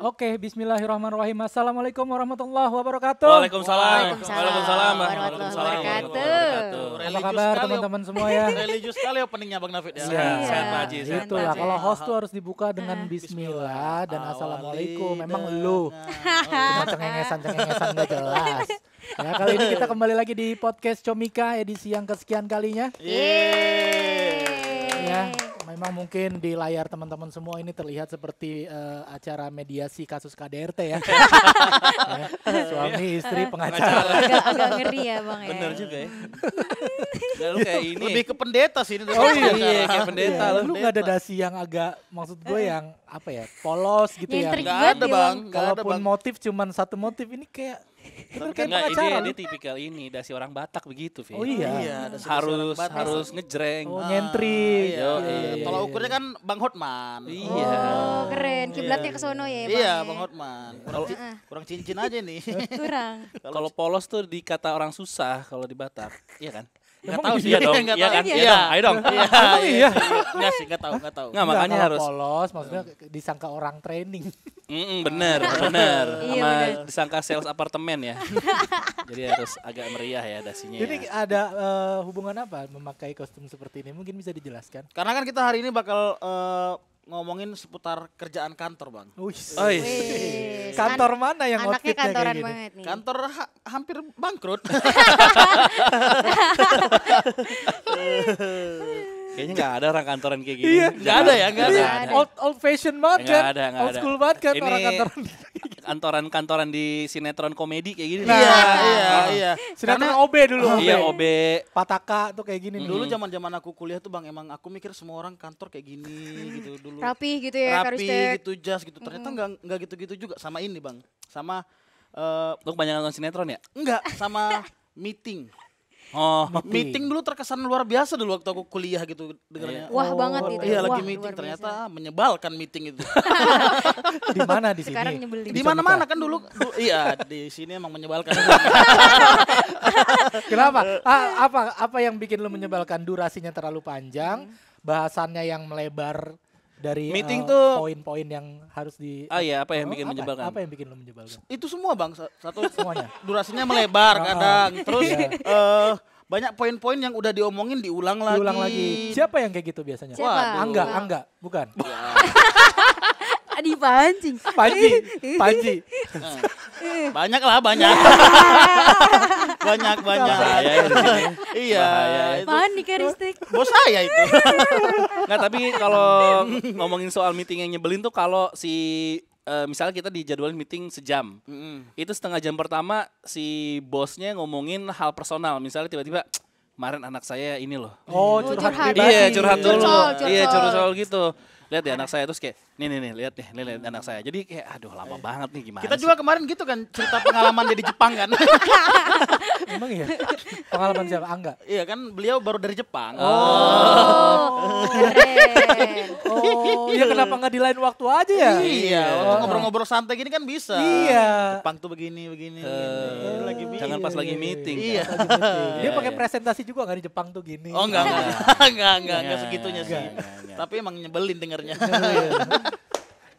Oke, bismillahirrahmanirrahim. Assalamualaikum warahmatullahi wabarakatuh. Waalaikumsalam. Waalaikumsalam warahmatullahi wabarakatuh. Apa kabar teman-teman semua ya? Religius sekali openingnya Bang David ya. Iya. Sehat Pak Haji. sehat, Itulah Pak Haji. kalau host tuh harus dibuka dengan bismillah dan assalamualaikum. Memang lu cuma cengengesan gak jelas. Ya, kali ini kita kembali lagi di podcast Comika edisi yang kesekian kalinya. Ya, memang mungkin di layar teman-teman semua ini terlihat seperti acara mediasi kasus KDRT ya. Ya, suami istri pengacara. Agak ngeri ya Bang ya. Bener juga ya. Lalu kayak ini. Lebih ke pendeta sih ini. Oh iya, kayak pendeta. Lu nggak ada dasi yang agak, maksud gue yang apa ya, polos gitu ya. Nyentrik Nggak banget ada dia, Bang. Bang. Nggak ada Kalaupun Bang. motif cuman satu motif ini kayak bener kayak Enggak, pengacara. dia tipikal ini, dasi orang Batak begitu, Vin. Oh iya. ada seorang Batak. harus ngejreng. Oh nyentrik. Iya. Iya. Tolak ukurnya kan Bang Hotman. Iya. Oh keren, kiblatnya ke sono ya Bang. Iya, ya. Bang Hotman. Kurang cincin aja nih. Kurang. Kalau polos tuh dikata orang susah kalau di Batak. Iya kan? Enggak Emang tahu iya sih. Iya dong. Nggak Iya tahu. kan? Iya. Iya dong. Ayo dong. Iya. Enggak sih, enggak tahu. Nggak, Enggak, makanya kalau harus. polos maksudnya disangka orang training. Bener. Iya, Sama bener. disangka sales apartemen ya. Jadi harus agak meriah ya dasinya. Ini Ya. ada hubungan apa memakai kostum seperti ini? Mungkin bisa dijelaskan. Karena kan kita hari ini bakal ngomongin seputar kerjaan kantor, Bang. Wih. Wih, Kantor mana yang anaknya outfitnya kayak kantoran gini? banget nih. Kantor hampir bangkrut. Kayaknya nggak ada orang kantoran kayak gini. Iya. Nggak ada ya, nggak Iya, ada. old fashion banget Nggak kan? ada, nggak Old ada. school banget kan Ini orang kantoran. Kantoran-kantoran di sinetron komedi kayak gini. Iya, iya. Sinetron OB dulu. Iya, OB. Pataka tuh kayak gini Dulu dulu. zaman-zaman aku kuliah tuh Bang, emang aku mikir semua orang kantor kayak gini gitu dulu. Rapi gitu ya Rapi Karistek. gitu, jas gitu. Ternyata enggak gitu-gitu juga sama ini, Bang. Sama Lu kebanyakan nonton sinetron ya? enggak sama meeting. Oh. Meeting dulu terkesan luar biasa dulu waktu aku kuliah gitu dengarnya. Wah banget itu. Iya, Wah, lagi meeting luar biasa. ternyata menyebalkan meeting itu. Di mana di sini? Sekarang nyebelin. Di mana-mana kan dulu. Iya, di sini emang menyebalkan. Kenapa? Apa yang bikin lu menyebalkan? Durasinya terlalu panjang, bahasannya yang melebar dari Meeting tuh- poin-poin yang harus di. Ah iya, apa yang bikin Apa? menyebalkan? Apa yang bikin lu menyebalkan? Itu semua Bang, satu Semuanya. durasinya melebar kadang. Terus Iya. banyak poin-poin yang udah diomongin diulang lagi. Diulang lagi. Siapa yang kayak gitu biasanya? Siapa? Waduh. Angga, bukan. Dipancing. Panji. Banyak lah, banyak. banyak. Bahaya ya di sini. Iya. Bahaya. Itu Panik Karistek. bos saya itu. Nggak, tapi kalau ngomongin soal meeting yang nyebelin tuh kalau si misalnya kita dijadwalin meeting sejam. Itu setengah jam pertama si bosnya ngomongin hal personal. Misalnya tiba-tiba kemarin anak saya ini loh. Oh, curhat. curhat pribadi. Iya, curhat dulu. Curcol. Iya, curcol gitu. Lihat ya anak saya terus kayak nih lihat nih, lihat anak saya. Jadi kayak aduh lama banget nih gimana Kita sih? juga kemarin gitu kan cerita pengalaman dia di Jepang kan. Emang iya? Pengalaman siapa? Angga. Iya kan beliau baru dari Jepang. Oh, keren. Oh, iya kenapa nggak di lain waktu aja ya? Iya, waktu ngobrol-ngobrol santai gini kan bisa. Iya. Jepang tuh begini. Lagi meeting. Jangan pas lagi meeting. Iya. Dia Iya, pakai iya. presentasi juga nggak di Jepang tuh gini. Oh enggak Enggak, segitunya sih. enggak. Tapi emang nyebelin dengernya.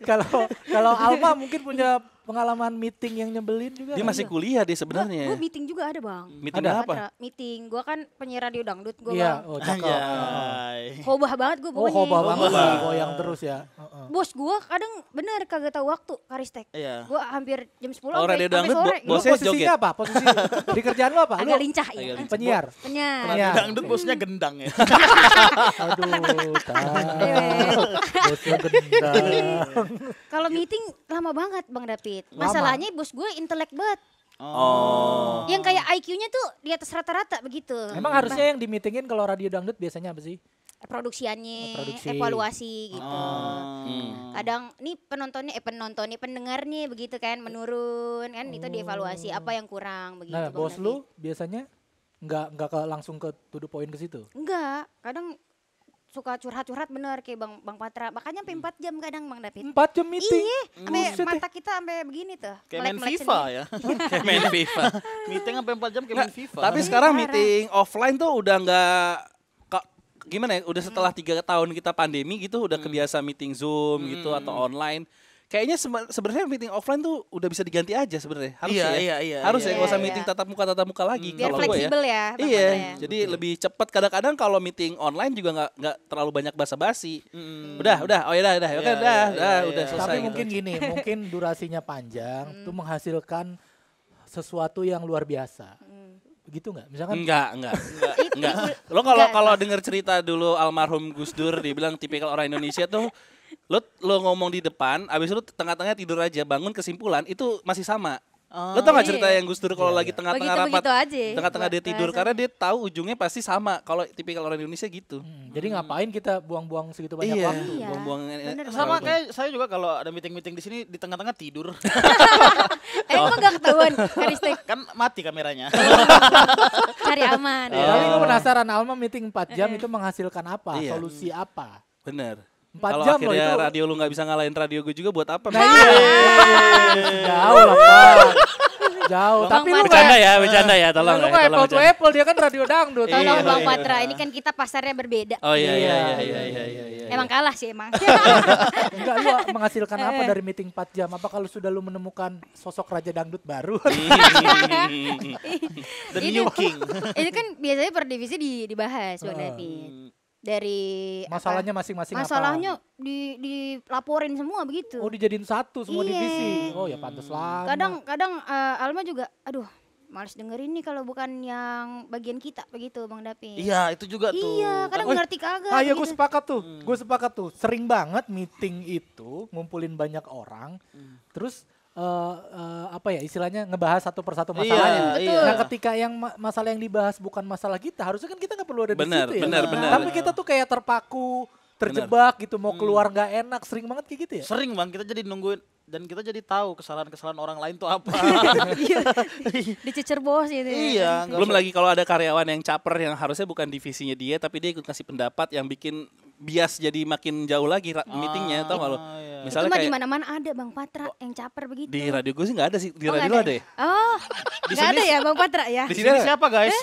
Kalau Alma mungkin punya pengalaman meeting yang nyebelin juga. Dia nggak? masih kuliah dia Gue sebenarnya. meeting juga ada Bang. Meeting Ada apa? Meeting. Gue kan penyiar radio dangdut gue Iya, Bang. oh cakep. Anjay. Hobah banget gue Oh, pokoknya. hoba banget. Hoba. Goyang terus ya. Heeh. Bos gue kadang bener kagak tahu waktu Karistek. Iya. Gue hampir jam 10 Oh, radio dangdut, sore. Lu Bosnya posisinya joget? apa? Posisi di kerjaan lu apa? Agak Lu lincah ya. Agak lincah. penyiar. Penyiar. Penyiar. Dangdut bosnya gendang ya. Aduh, bosnya gendang. Kalau meeting lama banget Bang David. Lama. Masalahnya bos gue intelek banget. Oh. Yang kayak IQ-nya tuh di atas rata-rata begitu. Emang harusnya yang di meetingin kalau radio dangdut biasanya apa sih? Produksiannya, Produksi. evaluasi gitu. Hmm. Kadang nih penontonnya pendengarnya begitu kan menurun kan itu dievaluasi apa yang kurang begitu. Nah, Bang bos David. lu biasanya nggak langsung ke to the point ke situ. Enggak, kadang suka curhat-curhat bener kayak Bang Patra. Makanya sampai 4 jam kadang Bang David. 4 jam meeting. Iya, sampai Buset mata kita sampai begini tuh. Kayak main melek-melek FIFA sendiri. ya. Kayak main FIFA. Meeting sampai 4 jam kayak main FIFA. Tapi sekarang meeting offline tuh udah nggak gimana ya? Udah setelah 3 tahun kita pandemi gitu udah kebiasa meeting Zoom gitu atau online. kayaknya sebenarnya meeting offline tuh udah bisa diganti aja sebenarnya. Harus Iya, harus iya, nggak usah iya. meeting tatap muka lagi. Biar kalau gue ya. fleksibel ya. Bang Iya, Patra ya. jadi lebih cepat. Kadang-kadang kalau meeting online juga nggak terlalu banyak basa-basi. Udah, oh ya udah, Iya, udah selesai. Tapi gitu. mungkin gini, mungkin durasinya panjang tuh menghasilkan sesuatu yang luar biasa. Begitu nggak? Misalkan Enggak. Lo Enggak, kalau denger cerita dulu almarhum Gus Dur, dia bilang tipikal orang Indonesia tuh lo ngomong di depan, abis itu tengah-tengah tidur aja, bangun kesimpulan itu masih sama. Lo tau gak cerita yang Gus Dur kalau lagi tengah-tengah rapat, Begitu aja. tengah-tengah dia tidur karena dia tahu ujungnya pasti sama. Kalau tipikal orang Indonesia gitu. jadi ngapain kita buang-buang segitu banyak Iya, waktu? Iya. buang-buang. Bener Sama banget. kayak saya juga kalau ada meeting-meeting di sini di tengah-tengah tidur. Emang gak ketahuan Karistek Kan mati kameranya. cari aman. Tapi gue penasaran Alma meeting 4 jam itu menghasilkan apa? Iya. Solusi apa? Bener. 4 Kalau jam loh akhirnya itu. radio lu gak bisa ngalahin radio gue juga buat apa? Nah, iya. Jauh lah Pak. Jauh. Tapi lu Bercanda kayak ya, tolong lu ya, kayak tolong apple to bercanda. apple, dia kan radio dangdut. Tolong Iya, Bang iya. Patra, ini kan kita pasarnya berbeda. Oh iya. Emang kalah sih emang. Enggak, lu menghasilkan apa dari meeting 4 jam? Apa kalau sudah lu menemukan sosok raja dangdut baru? The New King. Itu kan biasanya per divisi dibahas Bang David. Dari Masalahnya apa, masing-masing apa? masalahnya dilaporin semua begitu. Oh, dijadiin satu semua Iya. divisi. Oh, ya pantas lah. Kadang Alma juga aduh males dengerin nih kalau bukan yang bagian kita begitu Bang David. Iya, itu juga tuh. Iya, kadang Oh, ngerti kagak. Ah, iya gue begitu. sepakat tuh. Gue sepakat tuh. Sering banget meeting itu ngumpulin banyak orang. Terus apa ya istilahnya ngebahas satu persatu Iya, masalahnya. iya. Nah, ketika yang masalah yang dibahas bukan masalah kita, harusnya kan kita nggak perlu ada di Benar, situ ya. benar. Tapi kita tuh kayak terpaku, terjebak gitu, mau keluar nggak enak, sering banget kayak gitu ya. Sering Bang, kita jadi nungguin dan kita jadi tahu kesalahan-kesalahan orang lain tuh apa. Dicecer bos gitu. ya. Iya, nggak Belum usah- lagi kalau ada karyawan yang caper yang harusnya bukan divisinya dia tapi dia ikut ngasih pendapat yang bikin bias jadi makin jauh lagi meetingnya, tau gak lo? iya. Itu Misalnya mah di kayak mana-mana ada Bang Patra yang caper begitu. di radio gue sih nggak ada sih, di Oh, radio nggak lo ada ya? Oh, nggak ada ya Bang Patra ya? Di sini siapa guys?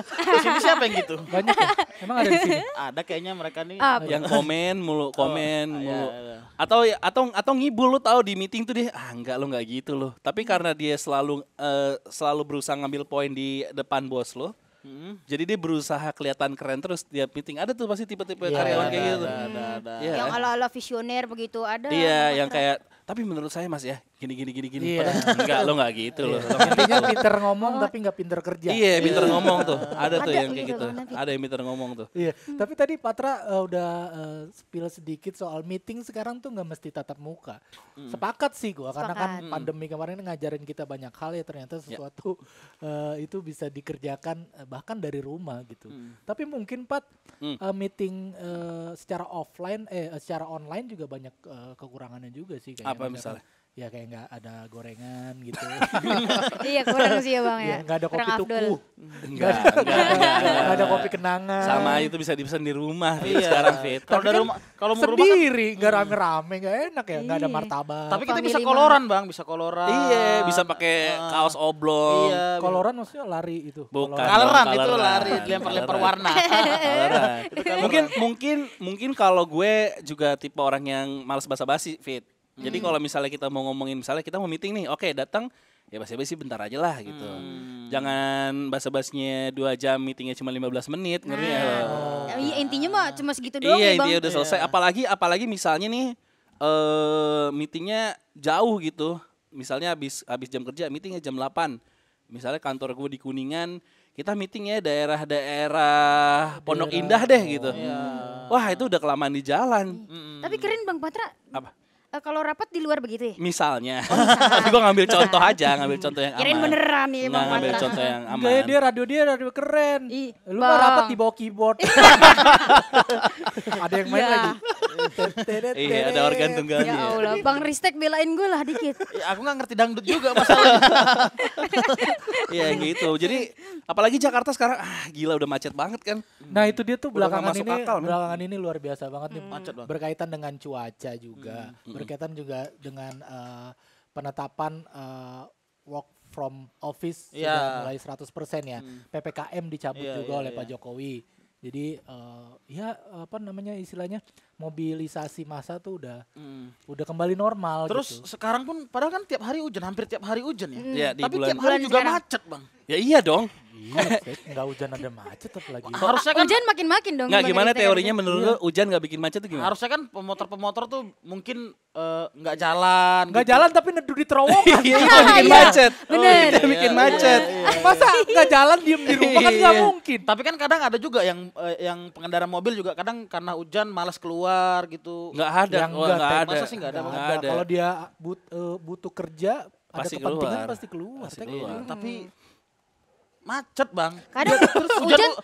Di sini siapa yang gitu? Banyak ya? Emang ada di sini. Ada kayaknya mereka nih. Apa? Yang komen mulu. iya, iya. Atau ngibul, lo tahu di meeting tuh dia enggak lo nggak gitu lo. Tapi karena dia selalu berusaha ngambil poin di depan bos lo. Jadi dia berusaha kelihatan keren terus tiap meeting. Ada tuh pasti tipe-tipe Iya, karyawan ada, kayak gitu. Ada. Iya. Yang ala-ala visioner begitu ada. Iya, Bang yang Patra. kayak tapi menurut saya Mas ya gini. Iya. Padahal enggak, lo enggak gitu loh. Intinya pinter ngomong tapi nggak pinter kerja. Iya, pinter ngomong tuh. Ada tuh Ada yang kayak gitu, gitu. Bang David. Ada yang pinter ngomong tuh. Iya, tapi tadi Patra udah spill sedikit soal meeting sekarang tuh nggak mesti tatap muka. Sepakat sih gua karena kan Sepakat. pandemi kemarin ngajarin kita banyak hal ya ternyata sesuatu itu bisa dikerjakan bahkan dari rumah gitu. Tapi mungkin meeting secara offline secara online juga banyak kekurangannya juga sih kayak Apa misalkan, misalnya? ya kayak nggak ada gorengan gitu. Iya kurang sih ya Bang Iya, ya. nggak ada Kurang kopi afdol. tuku. Enggak. Nggak ada kopi kenangan. Sama itu bisa dipesan di rumah Fit, Iya. sekarang Fit. Kalau dari rumah, kalau mau rumah kan, Sendiri, nggak rame-rame, nggak enak ya, nggak ada Iya. martabak. tapi kita bisa Family koloran Bang, bisa koloran. Iya, bisa pakai kaos oblong. Iya. Koloran maksudnya lari itu. Bukan. Kaleran dong, itu kaleran. lari, dilempar-lempar Kaleran. warna. Kaleran. mungkin kalau gue juga tipe orang yang malas basa-basi, Fit. Jadi kalau misalnya kita mau ngomongin, misalnya kita mau meeting nih, oke datang, ya basa-basi bentar aja lah gitu. Jangan basa-basinya 2 jam, meetingnya cuma 15 menit, ngerti ya lo? Iya intinya mah cuma segitu doang Iya, ya Bang. intinya udah selesai. Apalagi misalnya nih meetingnya jauh gitu. Misalnya habis jam kerja, meetingnya jam 8. Misalnya kantor gue di Kuningan, kita meetingnya daerah-daerah Pondok Indah deh gitu. Wah, itu udah kelamaan di jalan. Tapi keren Bang Patra. Apa? Kalau rapat di luar begitu ya? Misalnya. Tapi gue ngambil contoh aja, ngambil contoh yang aman. Kirain beneran nih Nggak, Bang ngambil Patra. contoh yang aman. Enggak ya, dia radio keren. Ih, Lu mah Bang. rapat di bawah keyboard. Ada yang main Iya. lagi. Iya, ada organ tunggalnya. Ya Allah, Bang Ristek belain gue lah dikit. Ya, aku nggak ngerti dangdut juga masalahnya. Iya gitu. Jadi apalagi Jakarta sekarang gila udah macet banget kan. Nah itu dia tuh Udah nggak belakangan masuk akal, men. belakangan ini luar biasa banget nih. Macet banget. Berkaitan dengan cuaca juga. Berkaitan juga dengan penetapan work from office Iya. sudah mulai 100% ya. PPKM dicabut Iya, juga iya, oleh iya. Pak Jokowi. Jadi ya apa namanya istilahnya mobilisasi massa tuh udah kembali normal. Terus gitu. sekarang pun padahal kan tiap hari hujan, hampir tiap hari hujan ya. Ya, di Tapi bulan tiap hari bulan juga sekarang. macet, Bang. ya iya dong. Iya, nggak hujan ada macet apalagi. Harusnya kan Hujan makin-makin dong. Nggak Bang gimana Rista, teorinya kan? menurut lu hujan nggak bikin macet tuh gimana? harusnya kan pemotor-pemotor tuh mungkin nggak jalan. Nggak gitu. jalan tapi nedu di terowongan. Iya itu yang bikin Iya. macet. Bener. Itu yang bikin macet. Masa nggak jalan diem di rumah kan nggak Iya. mungkin. Tapi kan kadang ada juga yang pengendara mobil juga kadang karena hujan malas keluar gitu. Nggak ada. Yang Wah, enggak, nggak Teh. ada. Masa sih nggak ada, Bang? Nggak ada. Kalau dia butuh kerja, Pasti ada kepentingan keluar. pasti keluar. Pasti Teh. keluar. Tapi macet, Bang. Kadang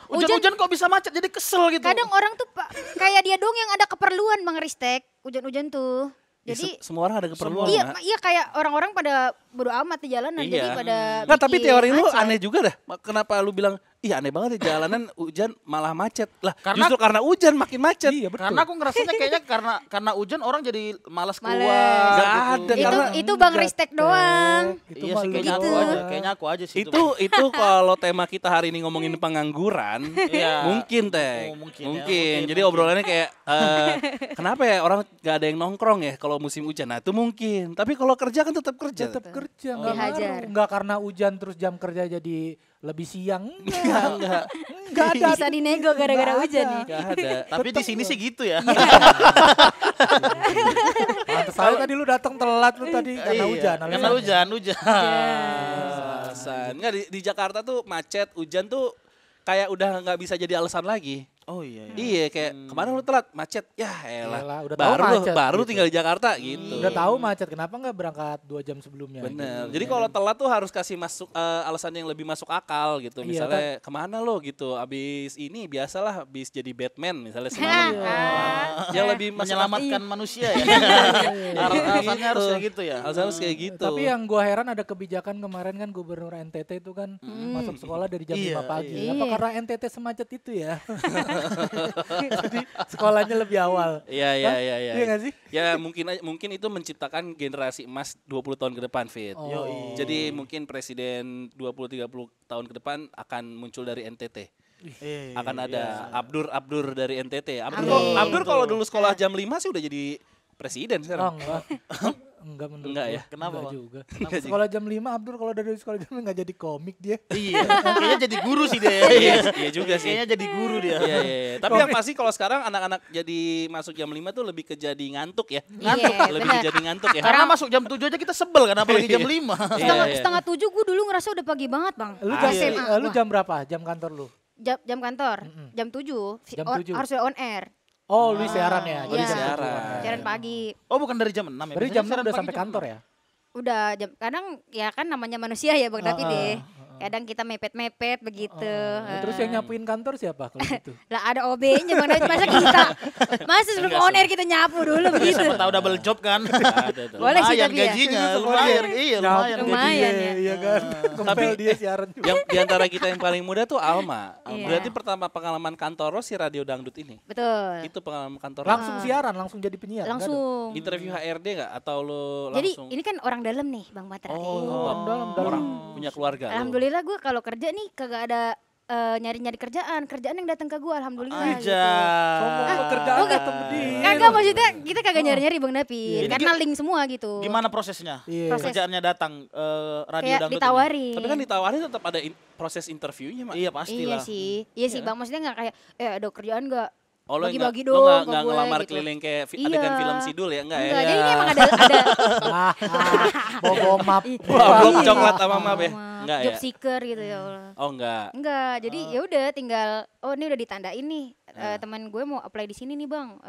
Hujan kok bisa macet jadi kesel gitu. kadang orang tuh kayak dia dong yang ada keperluan Bang Ristek. Hujan-hujan tuh. Ya, Jadi semua orang ada keperluan. iya, Mak. iya kayak orang-orang pada bodo amat di jalanan jadi Iya. pada Nggak, tapi bikin teori lu macet. aneh juga dah. Kenapa lu bilang, ih aneh banget di jalanan hujan malah macet. Lah Karena- justru karena hujan makin macet. Iya betul. Karena aku ngerasanya kayaknya karena hujan orang jadi malas keluar. Males. Nggak gitu. ada, itu karena- itu Bang Enggak, Ristek Teh. doang. Itu Iya mah sih lu kayaknya aku gitu. aja, kayaknya aku aja sih Itu kalau tema kita hari ini ngomongin pengangguran, Iya. mungkin Teh. Oh, mungkin ya, mungkin. Jadi mungkin. obrolannya kayak kenapa ya orang gak ada yang nongkrong ya kalau musim hujan. Nah, itu mungkin. Tapi kalau kerja kan tetap kerja. tetap kerja nggak Dihajar. ngaruh. Nggak karena hujan terus jam kerja jadi lebih siang. Enggak. Nggak ada. Bisa dinego gara-gara Nggak hujan ada. nih. Enggak ada. Tapi di sini sih gitu ya. Pantes aja tadi lu datang telat lu tadi karena Iya, hujan. Karena alasannya. hujan. Alasan. Enggak di Jakarta tuh macet, hujan tuh kayak udah nggak bisa jadi alasan lagi. Oh iya. Iya kayak kemana lu telat macet ya elah Iyalah, udah tahu baru lu macet baru gitu. tinggal di Jakarta gitu. Udah tahu macet, kenapa nggak berangkat 2 jam sebelumnya? Bener. gitu. Jadi kalau telat tuh harus kasih masuk alasan yang lebih masuk akal gitu. Iya, Misalnya kemana lo gitu. Abis ini biasalah abis jadi Batman misalnya semalam. Yang lebih masuk Menyelamatkan manusia ya. Alasannya harus kayak gitu ya. Alasan harus kayak gitu. Tapi yang gua heran ada kebijakan kemarin kan Gubernur NTT itu kan masuk sekolah dari jam Iya, 5 pagi. iya. Apa Iya. karena NTT semacet itu ya? Jadi sekolahnya lebih awal. Iya iya iya iya. Iya nggak sih? Ya mungkin itu menciptakan generasi emas 20 tahun ke depan Fit. Oh. Jadi mungkin presiden 20-30 tahun ke depan akan muncul dari NTT. Iya, Akan ada Abdur dari NTT. Amin. Abdur kalau dulu sekolah jam 5 sih udah jadi presiden Oh, sekarang. enggak. Enggak menurut Enggak gua. ya? Kenapa, Enggak Bang? juga. Sekolah jam 5 Abdul kalau dari sekolah jam 5 enggak jadi komik dia. Iya. Kayaknya jadi guru sih dia. Iya juga sih. Kayaknya jadi guru dia. Iya, iya, iya. Tapi yang pasti kalau sekarang anak-anak jadi masuk jam 5 tuh lebih ke jadi ngantuk ya. Iya, Lebih benar. ke jadi ngantuk ya. Karena masuk jam 7 aja kita sebel kan apalagi jam 5. Setengah Iya, iya. setengah 7 gue dulu ngerasa udah pagi banget Bang. Lu Di jam SMA lu gua. jam berapa? Jam kantor lu? jam kantor jam 7 Jam 7. harus udah on air. Oh, lu siaran ya. Iya. jam siaran. 7. Siaran pagi. Oh bukan dari jam 6 ya? Berarti Biasanya jam 6 siaran udah pagi sampai jam kantor 6. ya? Udah jam kadang ya kan namanya manusia ya Bang David deh. Kadang kita mepet-mepet begitu. Nah, terus yang nyapuin kantor siapa kalau gitu? Lah ada OB-nya Bang David masa kita. Masa sebelum on air kita nyapu dulu begitu. Siapa tahu double job kan? Ada tuh. Boleh sih Lumayan tapi ya. gajinya, lumayan. Iya, lumayan Nyapu Lumayan dia, ya. Iya kan? Ngepel dia siaran juga. Yang diantara kita yang paling muda tuh Alma. Iya. Berarti pertama pengalaman kantor lo si Radio Dangdut ini. Betul. Itu pengalaman kantor. Langsung siaran, langsung jadi penyiar. nggak ada? Langsung. Interview HRD nggak atau lo Jadi langsung? ini kan orang dalam nih Bang Patra. Oh, dalam. orang punya keluarga. lo. Alhamdulillah gue kalau kerja nih kagak ada nyari-nyari kerjaan yang datang ke gue alhamdulillah gitu. Sombong Aja. pekerjaan datang ke dia. Kagak maksudnya kita kagak nyari-nyari Bang David Jadi karena link semua gitu. Gimana prosesnya? Iya. Proses. Kerjaannya datang radio Kayak dangdut ini? ditawarin. Tapi kan ditawarin tetap ada proses interviewnya, Mak. Iya pastilah. Iya sih Bang maksudnya nggak kayak ada kerjaan nggak Oh, lo bagi-bagi nggak- lo dong nggak ke gue ngelamar gitu. keliling kayak Iya. adegan film Sidul ya? Enggak ya? Enggak, jadi ini emang ada Bobo map. Wah, blok Iya. coklat sama map ya? Sama Enggak job ya? seeker gitu ya Allah. Oh, enggak. Enggak, jadi ya udah tinggal ini udah ditandain nih teman gue mau apply di sini nih Bang.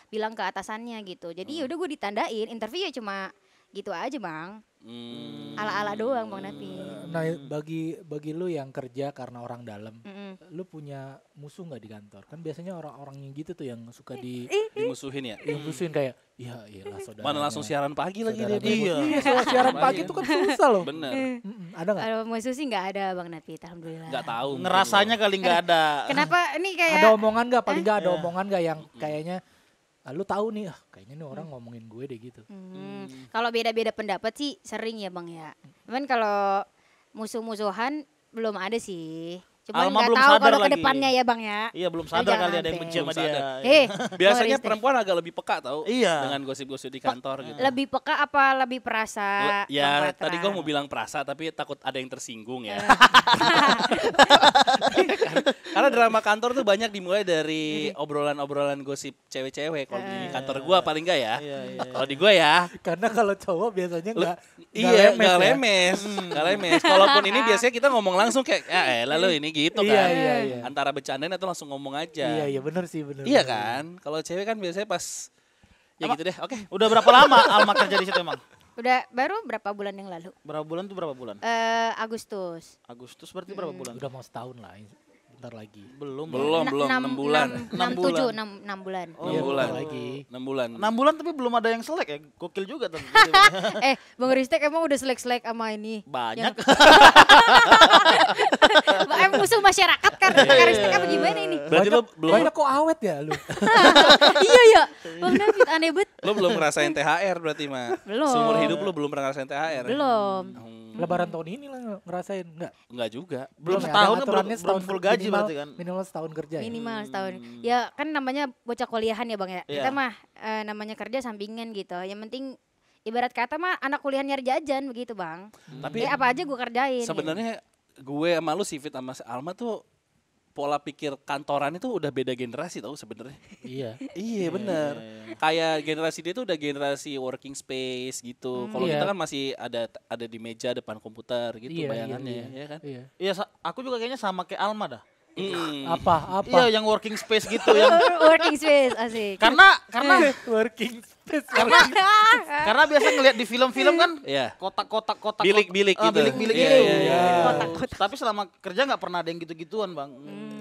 Bilang ke atasannya gitu. Jadi ya udah gue ditandain, interview ya cuma gitu aja Bang. Ala-ala doang Bang David. Nah, bagi lu yang kerja karena orang dalam, Mm-mm. lu punya musuh nggak di kantor? Kan biasanya orang-orang yang gitu tuh yang suka Dimusuhin ya? musuhin kayak, iya iyalah saudara. Mana langsung siaran pagi lagi dia. Iya. Iya, soal siaran pagi Lumayan. itu kan susah loh. Bener. Ada nggak? Kalau musuh sih nggak ada Bang David, alhamdulillah. Enggak tahu. mungkin Ngerasanya kali nggak ada. Kenapa ini kayak Ada omongan nggak? Paling nggak ada omongan nggak yang kayaknya, lu tahu nih, kayaknya nih orang ngomongin gue deh gitu. Kalau beda-beda pendapat sih sering ya Bang ya. Cuman kalau musuh-musuhan belum ada sih. Cuman Alma nggak belum tahu sadar kalau ke lagi. depannya ya Bang ya. Iya belum Kan sadar jangan kali ada yang sampai. benci sama Belum dia. sadar. Eh, Biasanya Bang Ristek. perempuan agak lebih peka tau Iya. dengan gosip-gosip di kantor gitu. Lebih peka apa lebih perasa? Bang Ya Patra? tadi gue mau bilang perasa tapi takut ada yang tersinggung ya. Karena drama kantor tuh banyak dimulai dari obrolan-obrolan gosip cewek-cewek. Kalau di kantor gue paling enggak ya. Iya. Kalau di gue ya. Karena kalau cowok biasanya nggak Iya, lemes nggak ya. lemes, nggak lemes. Kalaupun ini biasanya kita ngomong langsung kayak, ya lalu ini gitu Iya, kan. iya. Antara bercandain atau langsung ngomong aja. Iya benar sih benar. Iya kan? Kalau cewek kan biasanya pas, ya gitu deh. Oke. Udah berapa lama Alma kerja di situ emang? Udah baru berapa bulan yang lalu? Berapa bulan tuh berapa bulan? Agustus. Agustus berarti berapa bulan? Udah mau setahun lah, bentar lagi. Belum. Belum, 6 bulan. 6 7 6 bulan. Oh, Iya, 6 bulan. bentar lagi. 6 bulan. 6 bulan tapi belum ada yang selek ya. Gokil juga tuh. Bang Ristek emang udah selek-selek sama ini. Banyak. Musuh masyarakat kan. Kak Ristek apa gimana ini? Berarti lo belum Banyak kok awet ya lu. Iya ya. Bang David aneh banget. lo belum ngerasain THR berarti mah. Belum. Seumur hidup lo belum pernah ngerasain THR. Belum. Lebaran tahun ini lah ngerasain enggak? Enggak juga. Belum ya, setahun ada kan aturannya belum full gaji minimal, berarti kan. Minimal setahun kerja ya. Minimal setahun. Ya kan namanya bocah kuliahan ya Bang ya. Iya. Kita mah namanya kerja sampingan gitu. Yang penting ibarat kata mah anak kuliah nyari jajan begitu Bang. Tapi Jadi apa aja gue kerjain. sebenarnya gue sama lu Sivit sama Alma tuh pola pikir kantoran itu udah beda generasi tau sebenarnya. Iya. Iya bener. Kayak generasi dia tuh udah generasi working space gitu. Kalau Iya. kita kan masih ada di meja depan komputer gitu Iya, bayangannya iya, ya kan. Iya. Iya, aku juga kayaknya sama kayak Alma dah. Apa? Iya, yang working space gitu yang Working space asik. karena Working space. karena biasa ngeliat di film-film kan Iya. kotak-kotak Bilik-bilik gitu. bilik-bilik Iya, gitu. iya, iya. Kotak-kotak. Tapi selama kerja nggak pernah ada yang gitu-gituan bang.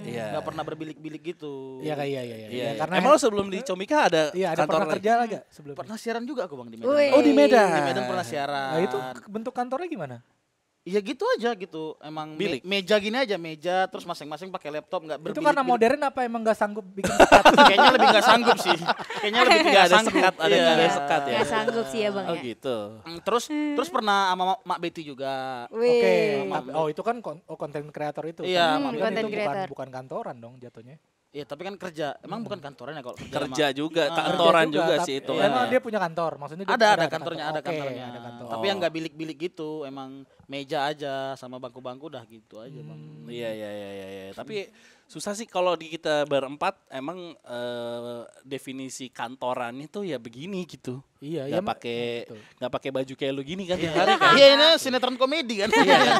Iya. Nggak pernah berbilik-bilik gitu. Iya kayak iya. Iya. Karena Emang lo sebelum di Comika ada iya ada kantor pernah lain? kerja lah gak sebelumnya? Pernah siaran juga aku bang di Medan. Wih. Oh di Medan. Di Medan pernah siaran. Nah itu bentuk kantornya gimana? Iya gitu aja gitu. Emang Bilik. meja gini aja meja terus masing-masing pakai laptop nggak Itu berbilik. karena modern apa emang gak sanggup bikin sekat? Kayaknya lebih nggak sanggup sih. Kayaknya lebih Nggak nggak ada sanggup. sekat, ada Iya. nggak ada sekat ya. Nggak sanggup sih ya Bang Oh ya. gitu. Terus pernah sama Mak Betty juga. Wih. Oke. Oh itu kan konten kreator itu. Iya, Kan content itu creator. bukan kantoran dong jatuhnya. Iya tapi kan kerja. Emang bukan kantoran ya kalau kerja. Kerja juga, Ah, kantoran Kerja juga tapi- sih itu iya, kan. emang ya. dia punya kantor. Maksudnya dia Ada kantornya, ada Oke, kantornya. ada kantor. Tapi yang nggak bilik-bilik gitu, emang meja aja sama bangku-bangku udah gitu aja bang. Iya. Tapi susah sih kalau di kita berempat emang definisi kantoran itu ya begini gitu. Iya, Nggak emang- pakai betul. nggak pakai baju kayak lu gini kan tiap hari kan. Iya ini sinetron komedi kan. Iya kan?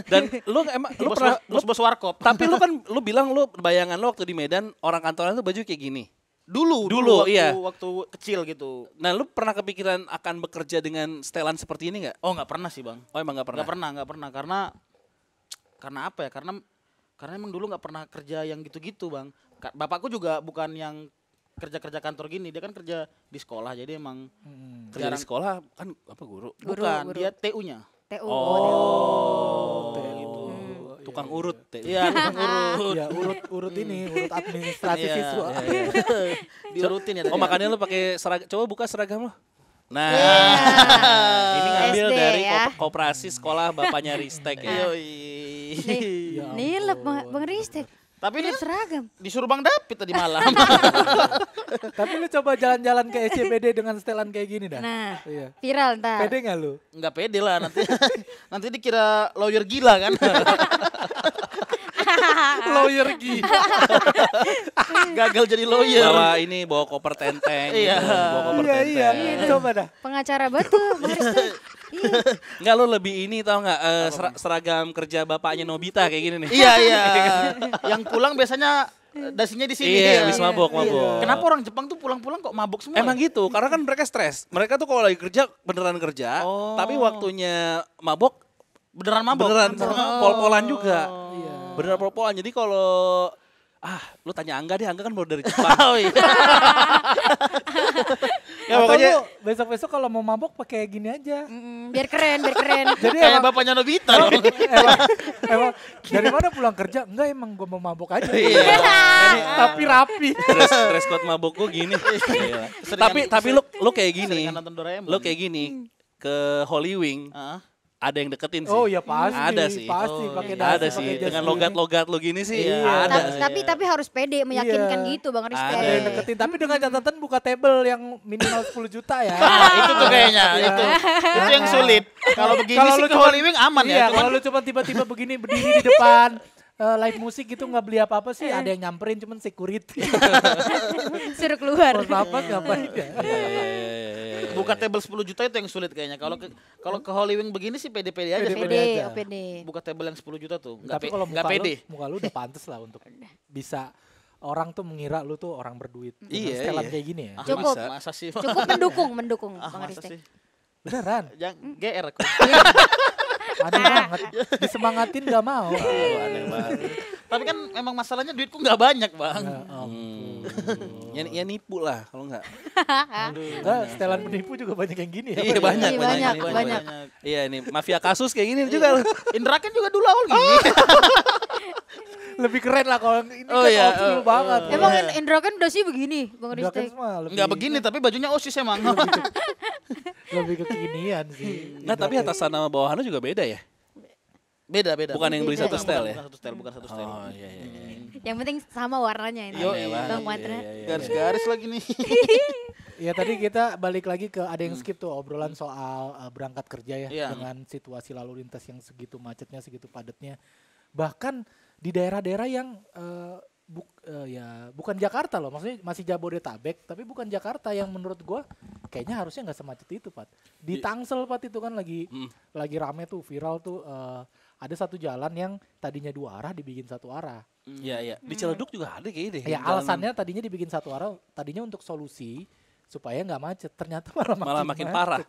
Dan lu emang lu pernah lu, bos warkop. tapi lu kan lu bilang lu bayangan lu waktu di Medan orang kantoran tuh baju kayak gini. Dulu Dulu, waktu, iya. waktu kecil gitu. Nah, lu pernah kepikiran akan bekerja dengan setelan seperti ini nggak? Oh nggak pernah sih bang. Oh emang nggak pernah. Nggak pernah karena apa ya? Karena emang dulu nggak pernah kerja yang gitu-gitu bang. Bapakku juga bukan yang kerja kantor gini, dia kan kerja di sekolah jadi emang Kerja di sekolah kan apa guru? bukan Guru. dia TU-nya. TU. Oh, gitu. tukang urut. Iya, tukang urut. Iya urut ini urut administrasi Iya, siswa. Diurutin ya. Oh makanya lu pakai seragam. Coba buka seragam lo. Nah, Iya. ini ngambil SD dari ya. koperasi sekolah bapaknya Ristek ya. Nih, nilep Bang Ristek. Tapi ini Seragam. disuruh Bang David tadi malam. Tapi lu coba jalan-jalan ke SCBD dengan setelan kayak gini dah. Nah, Iya. viral ntar. Pede nggak lu? Enggak pede lah nanti. Nanti dikira lawyer gila kan. Lawyer gila. Gagal jadi lawyer. Bawa koper tenteng. Iya. Gitu, bawa koper Iya tenteng. iya. Coba dah. Pengacara batu Bang Ristek. Iya. Enggak lu lebih ini tau nggak seragam kerja bapaknya Nobita kayak gini nih. Iya. Yang pulang biasanya dasinya di sini. Iya, ya. habis mabok. Kenapa orang Jepang tuh pulang-pulang kok mabuk semua? Emang gitu, karena kan mereka stres. Mereka tuh kalau lagi kerja beneran kerja, Oh. tapi waktunya mabok beneran mabok? beneran pol-polan juga. Iya. Beneran pol-polan. Jadi kalau lu tanya Angga deh, Angga kan baru dari Jepang. Oh iya. Ya Atau pokoknya lu besok-besok kalau mau mabok pakai gini aja. Biar keren, biar keren. Jadi Kayak emang, bapaknya Nobita dong. emang dari mana pulang kerja? Enggak emang gue mau mabok aja. Iya. Tapi rapi. dress code mabok gue gini. Iya. Tapi lu kayak gini. Seringan nonton Doraemon. Lu kayak gini ke Holy Wing. Heeh. ada yang deketin sih. Oh ya pasti. Ada sih. Pasti Oh, pakai iya. dasi, Ada pakai sih jas dengan gini. logat-logat lu gini sih. Iya. Ada. Tapi harus pede, meyakinkan Iya. gitu Bang Rizky. Ada yang deketin, tapi dengan catatan buka table yang minimal 10 juta ya. Nah, itu tuh kayaknya, itu yang sulit. Kalau begini Kalau sih lu ke cuma- Holy Wing aman Iya, ya. Cuman kalau lu cuma tiba-tiba begini berdiri di depan live musik gitu nggak beli apa-apa sih, ada yang nyamperin cuman security. Suruh keluar. Buat apa ngapain ya? buka table 10 juta itu yang sulit kayaknya. Kalau ke Holy Wing begini sih pede-pede aja. Pede-pede. sebenarnya. aja. OPD. Buka table yang 10 juta tuh. Tapi kalau Nggak muka pede. muka lu udah pantes lah untuk bisa orang tuh mengira lu tuh orang berduit. Iya, Setelan iya. kayak gini ya. Ah, Cukup. Masa sih? Cukup mendukung Ah, Bang masa Rizky. sih? Beneran. Jangan GR aku. Aneh banget. Disemangatin gak mau. Aneh banget. Tapi kan emang masalahnya duitku nggak banyak, Bang. Ya ampun. Ya nipu lah kalau enggak. Enggak, setelan penipu juga banyak yang gini ya. Iya banyak, Iya, banyak. banyak. Iya ini mafia kasus kayak gini juga loh. Indra kan juga dulu awal gini. Lebih keren lah kalau ini Oh kan iya, old school oh, banget. Emang Indra kan udah sih begini Bang Udah kan Rizky. semua lebih, Nggak begini tapi bajunya OSIS emang. lebih kekinian sih. Nah tapi atasan sama bawahannya juga beda ya? Beda. Bukan yang beli Beda. satu style ya? Bukan satu style. Oh iya iya. iya. Yang penting sama warnanya ini. Yo, Aneh banget. Bang Matra. Iya, iya, iya. Garis-garis lagi nih. Ya tadi kita balik lagi ke ada yang skip tuh obrolan soal berangkat kerja ya Iya. dengan situasi lalu lintas yang segitu macetnya, segitu padatnya. Bahkan di daerah-daerah yang bukan Jakarta loh, maksudnya masih Jabodetabek, tapi bukan Jakarta yang menurut gua kayaknya harusnya nggak semacet itu, Pat. Di Tangsel, Pat, itu kan lagi rame tuh, viral tuh, ada satu jalan yang tadinya 2 arah dibikin 1 arah. Iya iya. Di Ciledug juga ada kayaknya deh. Ya Jalan- alasannya tadinya dibikin 1 arah, tadinya untuk solusi supaya nggak macet. Ternyata malah makin macet. parah.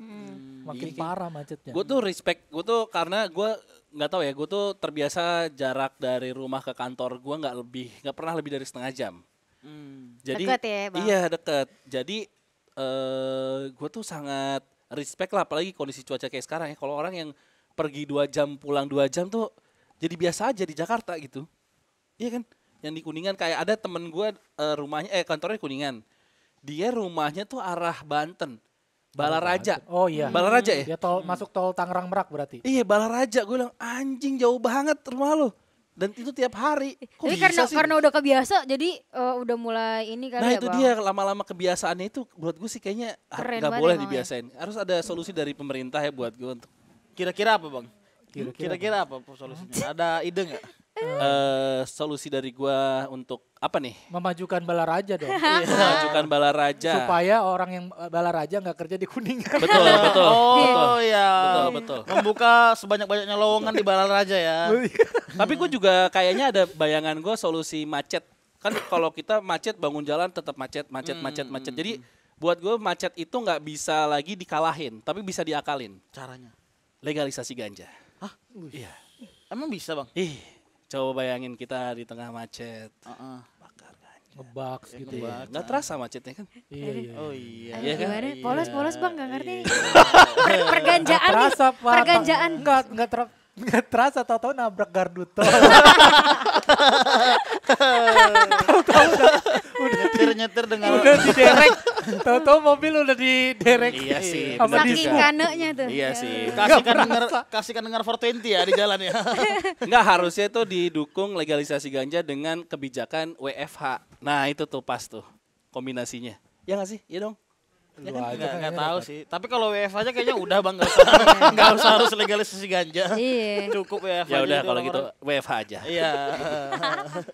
Makin parah macetnya. Gue tuh respect, gue tuh karena gue nggak tahu ya, gue tuh terbiasa jarak dari rumah ke kantor gue nggak pernah lebih dari setengah jam. Jadi Deket ya, Bang? iya deket. Jadi gue tuh sangat respect lah, apalagi kondisi cuaca kayak sekarang ya. Kalau orang yang pergi 2 jam pulang 2 jam tuh jadi biasa aja di Jakarta gitu. Iya kan? Yang di Kuningan kayak ada temen gue rumahnya kantornya di Kuningan. Dia rumahnya tuh arah Banten. Balaraja. Oh iya. Balaraja ya? Dia tol masuk tol Tangerang Merak berarti. Iya Balaraja, gue bilang anjing jauh banget rumah lo. Dan itu tiap hari. Kok Tapi bisa sih? karena udah kebiasa jadi udah mulai ini kali Nah ya itu Bang. dia lama-lama kebiasaannya itu buat gue sih kayaknya Keren nggak banget boleh emang ya. dibiasain. Harus ada solusi dari pemerintah ya buat gue untuk Kira-kira apa, Bang? Kira-kira Kira-kira apa solusinya? Ada ide nggak? solusi dari gue untuk apa nih? Memajukan Balaraja dong. Mengajukan Balaraja. Supaya orang yang Balaraja nggak kerja di Kuningan. Betul, betul. Oh iya. Betul, betul. Membuka sebanyak-banyaknya lowongan di Balaraja ya. Tapi gue juga kayaknya ada bayangan gue solusi macet. Kan kalau kita macet bangun jalan tetap macet. Jadi buat gue macet itu nggak bisa lagi dikalahin, tapi bisa diakalin. Caranya? Legalisasi ganja. Hah? Iya. Emang bisa, Bang? Coba bayangin kita di tengah macet. Heeh. Bakar ganja. Ngebaks gitu ya. Nggak terasa macetnya kan? Iya, iya. Oh iya. Aduh, Iya kan? gimana? Polos Bang, nggak ngerti. Nggak Perganjaan nih. terasa, Pak. Perganjaan. Nggak terasa, tahu-tahu nabrak gardu tol. Nyetir dengan Udah diderek. Tahu-tahu mobil udah diderek. Iya sih, Sama benar di- Saking juga. kanenya tuh. Iya sih. kasihkan dengar 420 ya di jalan ya. Enggak, harusnya itu didukung legalisasi ganja dengan kebijakan WFH. Nah itu tuh pas tuh kombinasinya. Ya nggak sih? Iya dong. Lu aja Nggak kayaknya tahu dapat. sih. Tapi kalau WF aja kayaknya udah, Bang, nggak usah harus legalisasi ganja. Iya. Cukup WF Ya aja udah jadi kalau gitu orang-orang. WFH aja. Iya.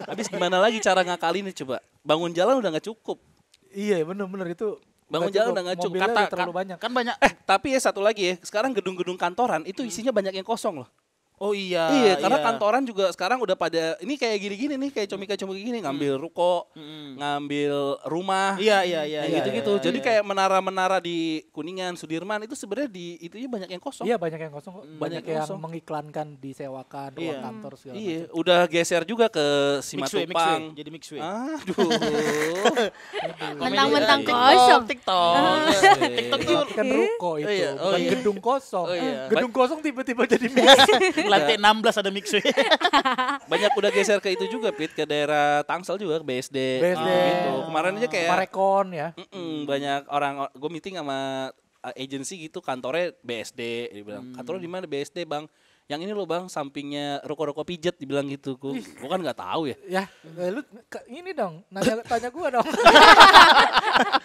Habis gimana lagi cara ngakalinnya coba? Bangun jalan udah nggak cukup. Iya, bener-bener itu. Bangun nggak jalan cukup. udah nggak cukup. Mobilnya Kata- udah terlalu banyak. Kan banyak. Tapi ya satu lagi ya, sekarang gedung-gedung kantoran itu isinya banyak yang kosong loh. Oh iya. Iya, karena kantoran juga sekarang udah pada ini kayak gini-gini nih, kayak comika-comika gini, ngambil ruko, ngambil rumah. Iya. Kayak gitu-gitu. Jadi kayak menara-menara di Kuningan, Sudirman itu sebenarnya di itunya banyak yang kosong. Iya, banyak yang kosong kok. Banyak Banyak yang yang kosong. mengiklankan disewakan ruang Iya. kantor segala Iya, macam. udah geser juga ke Mixway. Simatupang. Jadi mixway. Aduh. Mentang-mentang TikTok, kosong. TikTok. TikTok tuh Tapi kan ruko itu, iya. Oh, bukan iya. gedung kosong. Oh, iya. Gedung kosong tiba-tiba jadi mix. lantai 16 ada mixway. Banyak udah geser ke itu juga, Pit, ke daerah Tangsel juga, ke BSD. BSD. Gitu. Kemarin aja kayak Parekon ya. banyak orang, gue meeting sama agency gitu, kantornya BSD. Dia bilang, kantornya di mana? BSD bang. Yang ini loh bang, sampingnya rokok-rokok pijet, dibilang gitu. Gue kan nggak tahu ya. Ya, lu ini dong, tanya gua dong.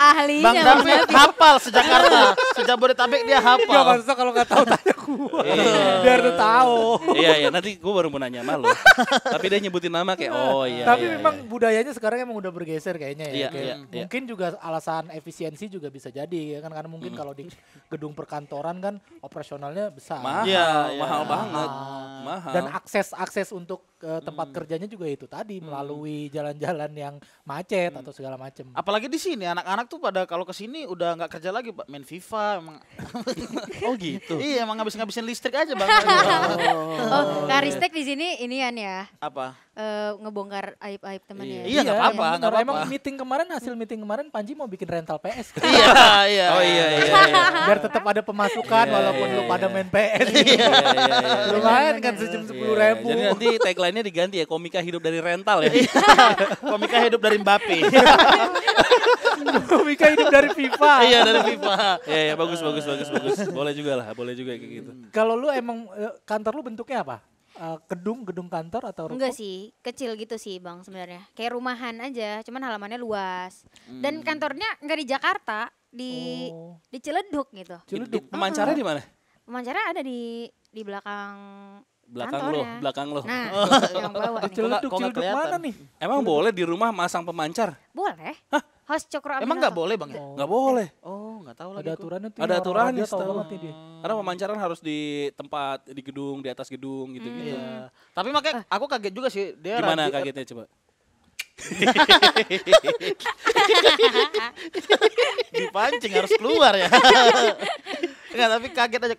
Ahlinya Bang David hafal sejakarta, Sejabodetabek dia Gak hafal. maksudnya kalau nggak tahu tanya gua. Biar lu tahu. Iya, nanti gue baru mau nanya sama lo. Tapi dia nyebutin nama kayak, oh iya. Tapi iya, memang iya. budayanya sekarang emang udah bergeser kayaknya ya. Iya, Kayak iya. mungkin juga alasan efisiensi juga bisa jadi ya kan, karena mungkin kalau di gedung perkantoran kan operasionalnya besar. Mahal, Iya, mahal iya. banget. Mahal. Mahal. Dan akses untuk tempat kerjanya juga itu tadi melalui jalan-jalan yang macet atau segala macem. Apalagi di sini anak-anak tuh pada kalau ke sini udah nggak kerja lagi, Pak. Main FIFA emang. Oh gitu. Iya, emang ngabisin listrik aja, Bang. Oh, Karistek di sini inian ya. Apa? Ngebongkar aib-aib temannya. Iya, nggak apa-apa, benar. nggak apa-apa. Emang hasil meeting kemarin Panji mau bikin rental PS. Iya, iya. Oh iya. Biar tetap ada pemasukan Iya, walaupun iya, lu pada iya. main PS. Iya. Lumayan kan sejam 10.000. Jadi nanti tagline-nya diganti ya, komika hidup dari rental ya. Komika hidup dari Mbappe. Komika hidup dari FIFA. Iya, dari FIFA. Iya, bagus. Boleh juga kayak gitu. Kalau lu emang kantor lu bentuknya apa? Gedung kantor atau ruko? Enggak sih, kecil gitu sih bang sebenarnya. Kayak rumahan aja, cuman halamannya luas. Dan kantornya enggak di Jakarta, di Ciledug gitu. Ciledug. Pemancarnya di mana? Pemancarnya ada di belakang Belakang lo. Nah, yang bawah Di nih. Ciledug kok nggak kelihatan? mana nih? Emang boleh di rumah masang pemancar? Boleh. Host Cokro Aminoto. Emang nggak boleh, Bang? Ya? Nggak boleh. Oh, nggak tahu lagi. Ada aku. aturannya tuh. Ada aturannya, Dia tahu setahu. banget nih dia. Karena pemancaran harus di tempat, di gedung, di atas gedung gitu-gitu. Iya. Tapi makanya aku kaget juga sih dia Gimana kagetnya coba? dipancing harus keluar ya. Enggak, tapi kaget aja.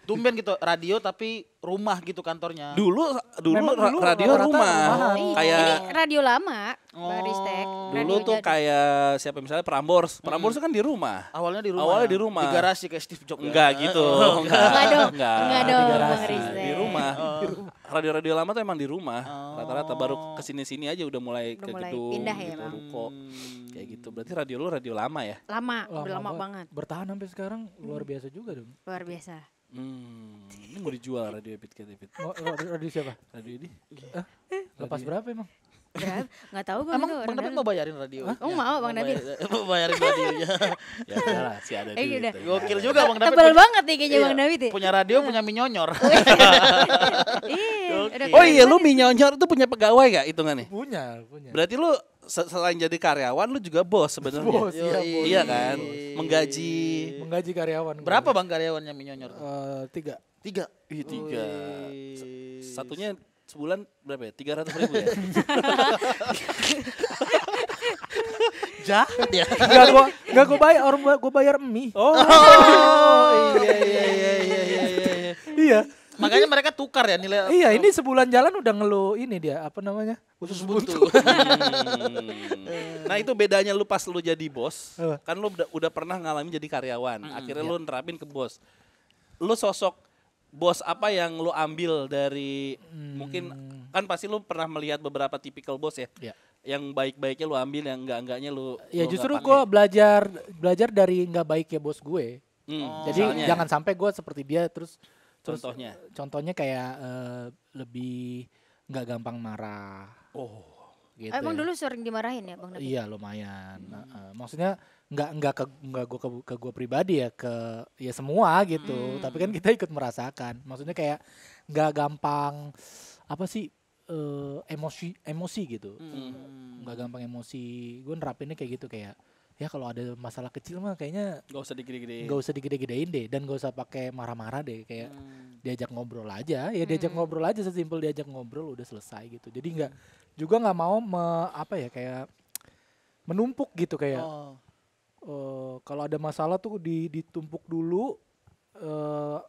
Tumben gitu radio tapi rumah gitu kantornya. Dulu Memang dulu radio rata-rata rumah. rumahan. Iya, Kayak ini radio lama, Oh. Baristek. dulu Radio tuh jadul. kayak siapa misalnya Prambors. Prambors tuh kan di rumah. Awalnya di rumah. Awalnya di rumah. Di garasi kayak Steve Jobs. Enggak gitu. Enggak dong, Enggak. enggak Di dong, garasi. Bang Rizek. Di rumah. Radio-radio lama tuh emang di rumah. Rata-rata baru kesini-sini aja udah mulai Udah ke mulai gedung, pindah ya, gitu, Bang? ruko. Kayak gitu. Berarti radio lu radio lama ya? Lama, udah lama banget. Bertahan sampai sekarang luar biasa juga dong. Luar biasa. Ini mau dijual radio Epit Epit. Radio siapa? Radio ini. Lepas berapa emang? Berapa? Enggak tahu Bang Emang itu Bang orang David dalam. mau bayarin radio? Oh, mau Bang David. Mau bayarin radionya. Ya udahlah, si ada duit. udah. Gokil juga Bang David. Tebel banget nih kayaknya Iya, Bang David ya. Punya radio, punya minyonyor. Iya, udah Oh iya, lu minyonyor itu punya pegawai gak hitungannya? Punya. Berarti lu selain jadi karyawan lu juga bos sebenarnya. Bos, iya, bos. Iya kan? Menggaji. Menggaji karyawan. gua. Berapa Bang karyawannya minyonyor? 3. 3. Ih, 3. Wih. Satunya sebulan berapa ya? 300.000 ya? Jahat ya. Enggak gua bayar, orang gua bayar mie. Oh, iya. Iya. Makanya mereka tukar ya nilai. Iya, ini sebulan jalan udah ngeluh ini dia, apa namanya? Khusus buntu. Nah itu bedanya lu pas lu jadi bos, Apa? kan lu udah pernah ngalamin jadi karyawan, akhirnya lu nerapin ke bos. Lu sosok bos apa yang lu ambil dari mungkin kan pasti lu pernah melihat beberapa tipikal bos ya, Iya. yang baik-baiknya lu ambil, yang enggak-enggaknya lu. Ya lu justru nggak gue pakai. belajar dari nggak baiknya bos gue. Jadi Misalnya, jangan sampai gue seperti dia terus contohnya kayak lebih nggak gampang marah. oh Gitu Emang ya. dulu sering dimarahin ya Bang David? Iya lumayan. Maksudnya nggak ke gue pribadi ya, ke ya semua gitu. Tapi kan kita ikut merasakan. Maksudnya kayak nggak gampang apa sih emosi gitu. Nggak gampang emosi. Gue nerapinnya kayak gitu, kayak ya kalau ada masalah kecil mah kayaknya gak usah digede-gedein. nggak usah digede-gedein deh, dan gak usah pakai marah-marah deh, kayak diajak ngobrol aja ya, diajak ngobrol aja, sesimpel diajak ngobrol udah selesai gitu. Jadi nggak mau apa ya, kayak menumpuk gitu, kayak kalau ada masalah tuh ditumpuk dulu,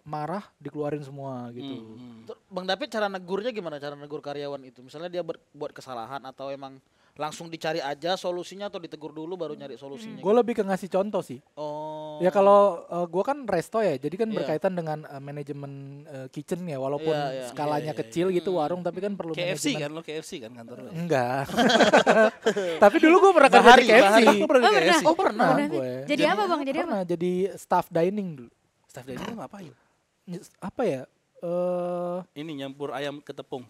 marah dikeluarin semua gitu. Bang David cara negurnya gimana? Cara negur karyawan itu? Misalnya dia buat kesalahan atau emang langsung dicari aja solusinya atau ditegur dulu baru nyari solusinya? Gue lebih ke ngasih contoh sih. Oh. Ya kalau gue kan resto ya, jadi kan Iya. berkaitan dengan manajemen kitchen ya, walaupun Iya. skalanya kecil gitu warung, tapi kan perlu KFC manajemen. kan lo KFC kan kantor lo. Enggak. Tapi dulu gue pernah kerja di KFC. Lo pernah di KFC? Oh pernah Pernah. gue. Jadi apa bang? Jadi apa? Pernah jadi staff dining dulu. Staff dining tuh ngapain? Apa ya? Ini nyampur ayam ke tepung.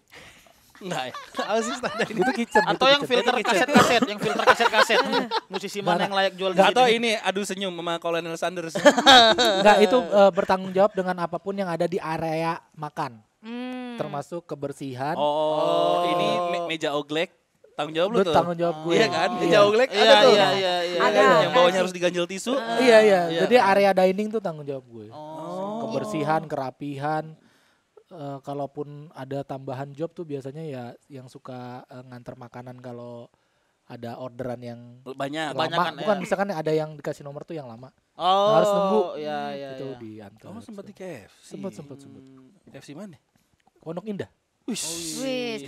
Enggak ya? Apa sih staff dining? Itu kitchen. Atau itu yang kitchen. filter kaset-kaset, yang filter kaset-kaset. Musisi mana yang layak jual di Atau sini? ini adu senyum sama Colonel Sanders. Enggak, itu bertanggung jawab dengan apapun yang ada di area makan. Termasuk kebersihan. Oh, ini meja oglek. Tanggung jawab lu Itu tuh. tanggung jawab gue. Iya kan? Meja oglek Iya, ada tuh. iya. Ada. Yang bawahnya harus diganjel tisu. Iya. Jadi area dining tuh tanggung jawab gue. Oh. Kebersihan, kerapihan. Kalaupun ada tambahan job tuh biasanya ya yang suka nganter makanan kalau ada orderan yang Banyak. lama. Kebanyakan, Bukan ya. misalkan ada yang dikasih nomor tuh yang lama. Oh, Harus nunggu. Iya. Itu diantar. Oh, sempat di KFC. Sempet. KFC mana? Pondok Indah. Wis,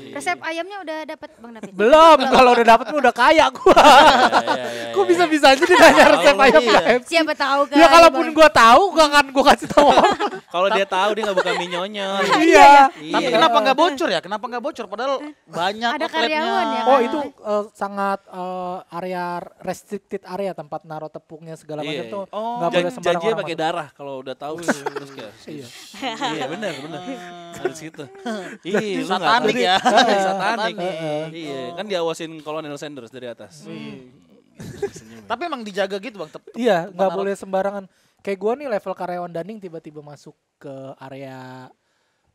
resep ayamnya udah dapat Bang David? Belum, kalau udah dapet mah udah kaya gua. Kok bisa-bisa aja ditanya resep ayam KFC? Siapa tahu kan? Ya kalaupun gua tahu, gak akan gua kasih tahu orang. Kalau dia tahu dia nggak buka mie nyonyor. Iya. Tapi kenapa nggak bocor ya? Kenapa nggak bocor? Padahal banyak Ada outletnya. karyawan ya? Oh itu sangat area restricted area tempat naruh tepungnya segala macam Iya. tuh nggak boleh sembarang Janjinya orang pakai masuk. darah kalau udah tahu terus kayak. Iya. Iya benar. Harus gitu. Iya, lu nggak Satanik tahu. ya. Satanik. Satanik. Iya, kan diawasin Colonel Sanders dari atas. Tapi emang dijaga gitu bang. Iya, nggak naruh- boleh sembarangan. Kayak gua nih level karyawan dining tiba-tiba masuk ke area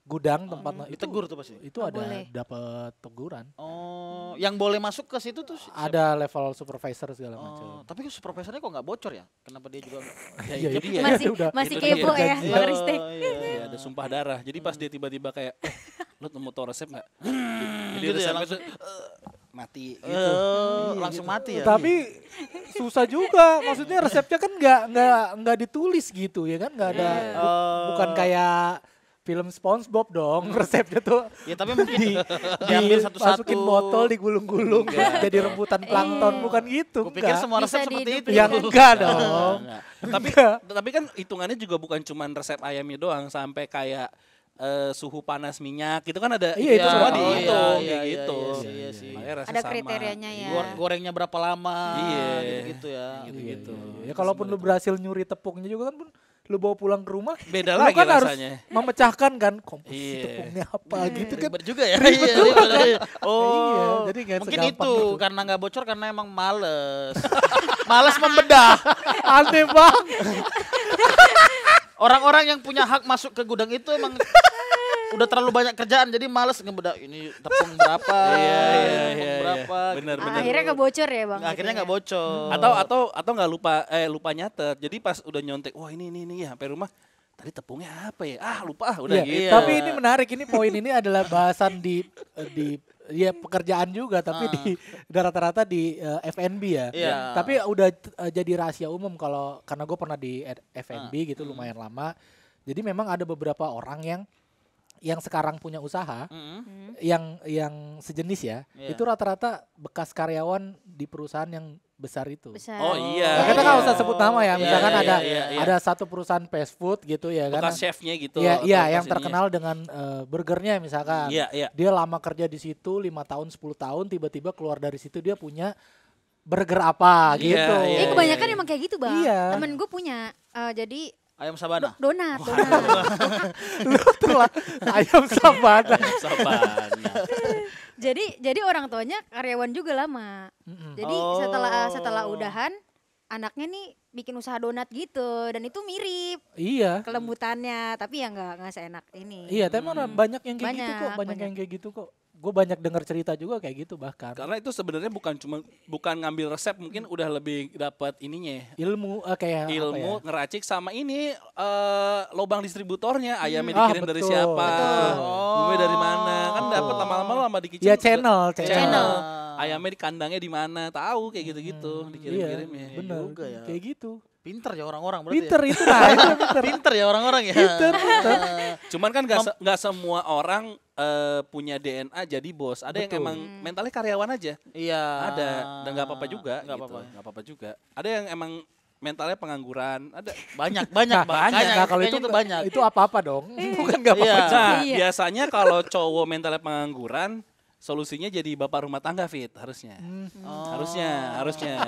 gudang tempat Ditegur tuh pasti. itu Nggak ada boleh. dapat teguran. Oh, yang boleh masuk ke situ tuh siapa? Ada level supervisor segala Oh, macam. tapi supervisornya kok nggak bocor ya? Kenapa dia juga? Ya, Iya, itu itu dia. Masih udah masih itu kepo dia. ya Iya. Bang Ristek. Iya, ada sumpah darah. Jadi pas dia tiba-tiba kayak, lu mau tau resep nggak? Jadi Gitu ya, resepnya langsung. tuh mati gitu. Langsung mati ya. Tapi susah juga, maksudnya resepnya kan nggak ditulis gitu ya kan, nggak ada bukan kayak film SpongeBob dong resepnya tuh ya tapi mungkin diambil satu-satu. dimasukin botol digulung-gulung jadi rebutan plankton bukan gitu. Kupikir enggak. semua resep Bisa seperti itu. Ya enggak dong. Enggak. Tapi kan hitungannya juga bukan cuman resep ayamnya doang sampai kayak suhu panas minyak gitu kan ada Iya, itu semua semua dihitung iya, kayak iya, gitu. iya sih. Makanya rasanya Ada sama. kriterianya ya. Gorengnya berapa lama? Iya. gitu ya. Gitu-gitu. Ya kalaupun lu berhasil nyuri tepungnya juga kan pun lu bawa pulang ke rumah Beda lu lagi kan harus rasanya. memecahkan kan komposisi Iya. tepungnya apa gitu kan. Ribet juga ya. Iya. Oh. Iya, jadi nggak mungkin segampang itu gitu. karena nggak bocor karena emang males. Males membedah. Aneh banget. Orang-orang yang punya hak masuk ke gudang itu emang udah terlalu banyak kerjaan jadi males ngebedah ini tepung berapa, tepung berapa. Benar gitu. benar. Akhirnya kebocor ya Bang. Akhirnya nggak gitu ya. bocor. Atau nggak lupa nyatet. Jadi pas udah nyontek, wah ini ya sampai rumah tadi tepungnya apa ya? Ah lupa udah Iya, gitu. Tapi ini menarik, ini poin ini adalah bahasan di ya pekerjaan juga tapi di rata-rata di F&B ya. Iya. Tapi udah jadi rahasia umum kalau karena gue pernah di F&B gitu lumayan lama. Jadi memang ada beberapa orang yang sekarang punya usaha yang sejenis ya. Iya. Itu rata-rata bekas karyawan di perusahaan yang besar itu. Besar. Oh iya. Nah, kita nggak usah sebut nama ya. Iya, Misalkan iya, ada iya, iya. ada satu perusahaan fast food gitu ya kan. Bekas chefnya gitu. Iya, atau iya bekas yang ininya. terkenal dengan burgernya misalkan. Iya, iya. Dia lama kerja di situ 5 tahun, 10 tahun, tiba-tiba keluar dari situ dia punya burger apa Iya, gitu. iya, Iya kebanyakan emang kayak gitu Bang. Iya. Temen gue punya jadi Ayam sabana. donat. Lu telah ayam sabana. Sabana. Jadi orang tuanya karyawan juga lama. Jadi setelah udahan anaknya nih bikin usaha donat gitu dan itu mirip Iya. kelembutannya tapi ya nggak seenak ini. Iya, tapi emang banyak yang kayak gitu kok, banyak Banyak. yang kayak gitu kok. Gue banyak dengar cerita juga kayak gitu bahkan. Karena itu sebenarnya bukan ngambil resep, mungkin udah lebih dapat ininya. Ilmu kayak Ilmu apa ya? ngeracik sama ini lobang distributornya ayamnya Ah, dikirim dari betul. siapa, Betul. bumbunya dari mana, kan dapat lama-lama lama di kitchen. Ya juga. channel. Ayamnya di kandangnya di mana, tahu kayak gitu-gitu Iya, dikirim-kirim ya. benar. juga ya. Kayak gitu. Pinter ya orang-orang berarti. Pinter Ya? itu nah, itu pinter. Pinter ya orang-orang ya. Pinter. Cuman kan nggak semua orang punya DNA jadi bos. Ada yang emang mentalnya karyawan aja. Iya. Ada dan nggak apa-apa juga. Nggak gitu. apa-apa. Nggak apa-apa juga. Ada yang emang mentalnya pengangguran. Ada. Banyak Nah, banyak. nah, kalau itu banyak. itu apa-apa dong. Bukan nggak apa-apa. Iya. Nah, Iya. biasanya kalau cowok mentalnya pengangguran, solusinya jadi bapak rumah tangga Fit harusnya. Harusnya.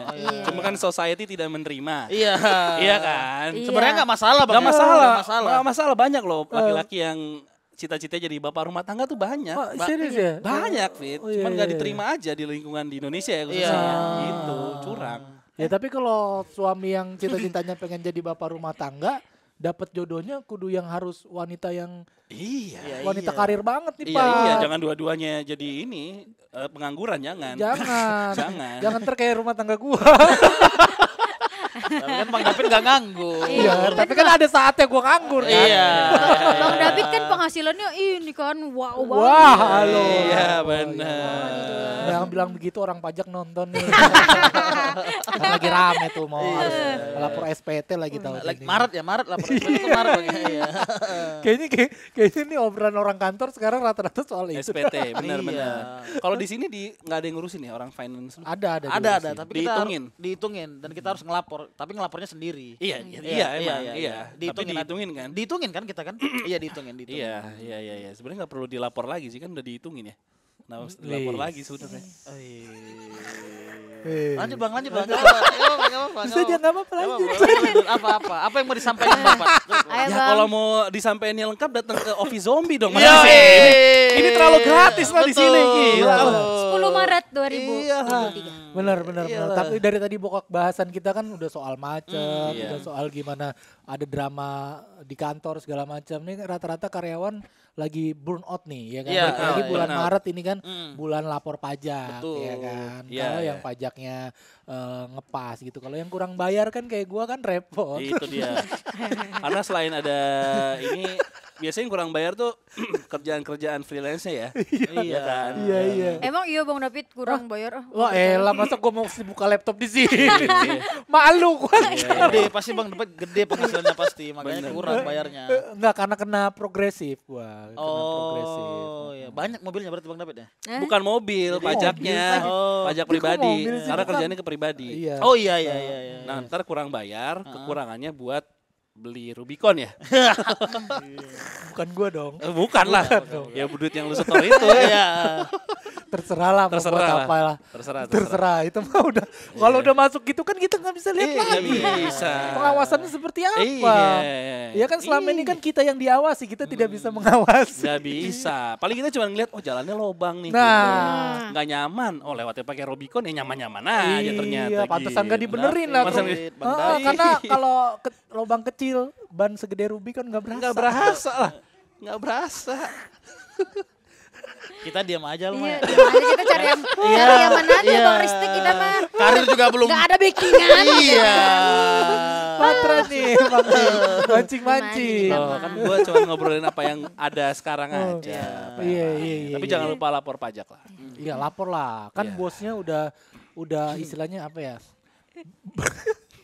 Iya. Cuma kan society tidak menerima. Iya. Iya kan? Iya. Sebenarnya nggak masalah bang. Gak masalah. Nggak masalah. Nggak masalah banyak loh laki-laki yang cita-citanya jadi bapak rumah tangga tuh banyak. Oh, serius ya? Banyak Fit. Oh, iya, Cuman nggak iya, diterima aja di lingkungan di Indonesia ya khususnya. Iya. Gitu, curang. Ya tapi kalau suami yang cita-citanya pengen jadi bapak rumah tangga, dapat jodohnya kudu yang harus wanita yang Iya. wanita karir banget nih Iya, Pak. iya, jangan dua-duanya jadi ini pengangguran jangan. Jangan. Jangan. Jangan ntar kayak rumah tangga gua. Tapi kan Bang David nggak nganggur. Iya, tapi kan ada saatnya gua nganggur kan. Iya. Bang David kan penghasilannya ini kan wow banget. Wah, halo. Iya, benar. Yang bilang begitu orang pajak nonton nih. Kan lagi rame tuh mau harus lapor SPT lagi tahu ini. Maret lah. Itu Maret Bang. Iya. Kayaknya ini obrolan orang kantor sekarang rata-rata soal itu. SPT, benar-benar. Iya. Kalau di sini nggak ada yang ngurusin ya orang finance. Ada Ada, juga sih. tapi kita Dihitungin. dihitungin dan kita harus ngelapor, tapi ngelapornya sendiri. Iya, Tapi dihitungin kan? Dihitungin kan kita kan? Iya, dihitungin. Iya. Sebenarnya nggak perlu dilapor lagi sih kan udah dihitungin ya. Nah, harus dilapor lagi sebenarnya. Lanjut bang. Nggak apa-apa. Bisa dia nggak apa-apa lanjut. Apa yang mau disampaikan Bapak? Ayo Ya Bang. kalau mau disampaikan yang lengkap datang ke Office Zombie dong. Mas. Iya, Ini terlalu gratis lah di sini. Gila. 10 Maret 2023. Benar. Tapi dari tadi pokok bahasan kita kan udah soal macet, Iya. udah soal gimana ada drama di kantor segala macam. Nih rata-rata karyawan lagi burn out nih, ya kan? Iya, Apalagi iya, bulan burn out. Maret ini kan bulan lapor pajak, Betul. ya kan? Iya, Kalau iya. yang pajaknya ngepas gitu. Kalau yang kurang bayar kan kayak gua kan repot. Itu dia. Karena selain ada ini biasanya yang kurang bayar tuh kerjaan-kerjaan freelance-nya ya. Iya kan? Iya. Emang iya Bang David kurang bayar ah. Wah elah masa gua mau buka laptop di sini. Malu gua. Gede pasti bang dapat gede penghasilannya pasti, makanya kurang bayarnya. Enggak karena kena progresif gua. Kena progresif. Oh iya, banyak mobilnya berarti bang David ya? Bukan mobil, pajaknya. Oh. Pajak Kok pribadi. mobil sih, Karena bukan? kerjanya ke pribadi. Iya. Oh iya. Nah, ntar kurang bayar, kekurangannya buat beli Rubicon ya? Bukan gua dong. Bukan lah. Ya duit yang lu setor itu. Iya. Terserah lah mau buat Terserah apa lah. Terserah. Terserah itu mah udah. Kalau udah masuk gitu kan kita nggak bisa lihat Iya, lagi. nggak bisa. Pengawasannya seperti apa? Iya. Ya kan selama ini kan kita yang diawasi, kita tidak bisa mengawasi. Nggak bisa. Paling kita cuma ngeliat, oh jalannya lobang nih. Nah. Nggak nyaman. Oh lewatnya pakai Rubicon ya nyaman-nyaman aja ternyata. Iya, pantesan gitu. gak dibenerin lah. Pantesan David, Bang Ah, David. karena kalau lubang kecil, ban segede Ruby kan nggak berasa. Nggak berasa lah. Nggak berasa. Kita diam aja lu Iya, mah. gimana kita cari yang mana aja Bang Ristek kita mah. Karir juga belum. Gak ada backingan. Iya. Patra nih, mancing-mancing. Oh, kan gua cuma ngobrolin apa yang ada sekarang aja. Iya. Tapi jangan lupa lapor pajak lah. Iya lapor lah, kan Iya. bosnya udah istilahnya apa ya?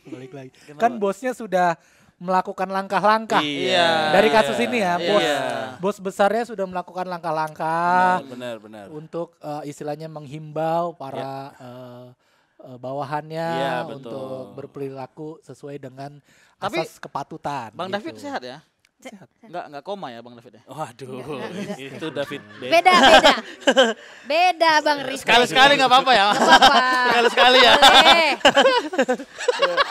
Balik lagi. Kan bosnya sudah melakukan langkah-langkah Iya. dari kasus ini ya, Iya. bos besarnya sudah melakukan langkah-langkah Benar. untuk istilahnya menghimbau para bawahannya Iya, betul. untuk berperilaku sesuai dengan Tapi, asas kepatutan. Bang gitu. David sehat ya? Enggak koma ya Bang David ya? Waduh, itu David Beda. Beda Bang Ristek. Sekali-sekali enggak apa-apa ya. Apa? Sekali-sekali ya.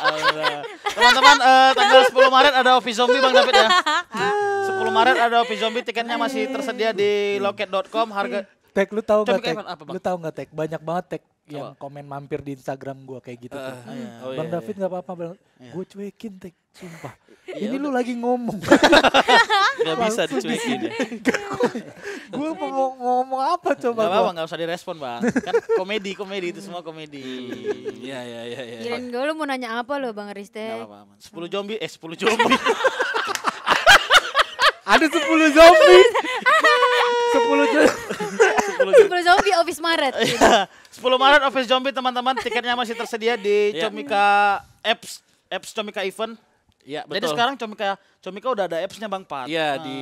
Boleh. Teman-teman tanggal 10 Maret ada Office Zombie Bang David ya. 10 Maret ada Office Zombie, tiketnya masih tersedia di loket.com, harga Tek, lu tahu nggak Coba Tek? kayak apa, Bang? Lu tahu nggak Tek? Banyak banget Tek yang Coba. komen mampir di Instagram gua kayak gitu tuh. Oh, Bang iya, David nggak apa-apa, Bang. Iya. Gue cuekin Tek, sumpah. Ini lu lagi ngomong. nggak bisa dicuekin ya. Gue mau ngomong apa coba Enggak apa-apa, gua? enggak usah direspon, Bang. Kan komedi itu semua komedi. Iya. Kirain gue lu mau nanya apa lo Bang Enggak Ristek? apa-apa. aman. 10 zombie. 10 Ada 10 zombie. 10 zombie. 10 zombie Office Maret. 10 Maret Office Zombie teman-teman, tiketnya masih tersedia di Iya. Comika Apps. apps Comika Event. Iya, betul. Jadi sekarang Comika udah ada apps-nya Bang Pat. Iya, di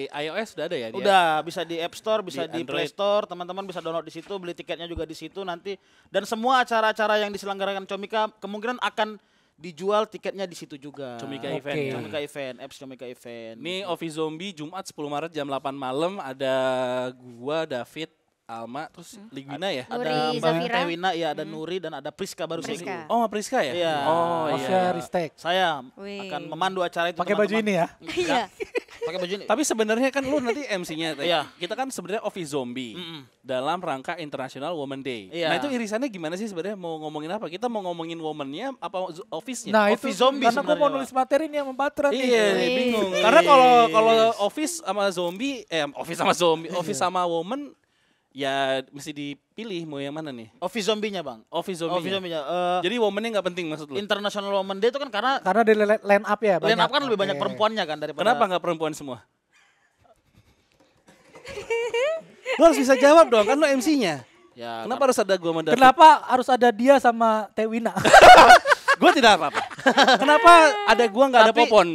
iOS udah ada ya dia? Udah, bisa di App Store, bisa Di di Play Android. Store, teman-teman bisa download di situ, beli tiketnya juga di situ nanti. Dan semua acara-acara yang diselenggarakan Comika kemungkinan akan dijual tiketnya di situ juga. Comika Oke. Event. Ya. Comika Event, apps Comika Event. Ini Office Zombie Jumat 10 Maret jam 8 malam ada gua, David, Alma, terus Ligwina ya? Nuri ada Mbak Zafira. Tewina, ya ada Nuri dan ada Priska baru Priska. saja. Oh, Priska ya? Iya. Oh, Osya iya. Ristek. Saya Wih. akan memandu acara itu. Pakai baju ini ya. Iya. Pakai baju ini. Tapi sebenarnya kan lu nanti MC-nya. Iya. Kita kan sebenarnya Office Zombie dalam rangka International Women Day. Iya. Nah, itu irisannya gimana sih sebenarnya, mau ngomongin apa? Kita mau ngomongin woman-nya apa office-nya? Nah itu Office zombie karena gue mau sebenarnya, nulis materi nih sama Patra nih. Iya, Wih. bingung. Karena kalau office sama zombie, office sama zombie, office sama woman, ya mesti dipilih mau yang mana nih? Office Zombie-nya Bang. Office zombie. Office Zombie-nya. Jadi womannya nggak penting maksud lu? International Women Day itu kan karena Karena di line up ya banyak. line up kan lebih banyak Oke. perempuannya kan daripada. Kenapa nggak perempuan semua? Lu harus bisa jawab dong, kan lu MC-nya. Ya, Kenapa harus ada gua sama David? Kenapa harus ada dia sama Tewina? Gua tidak apa-apa. Kenapa ada gua nggak ada Tapi- Popon?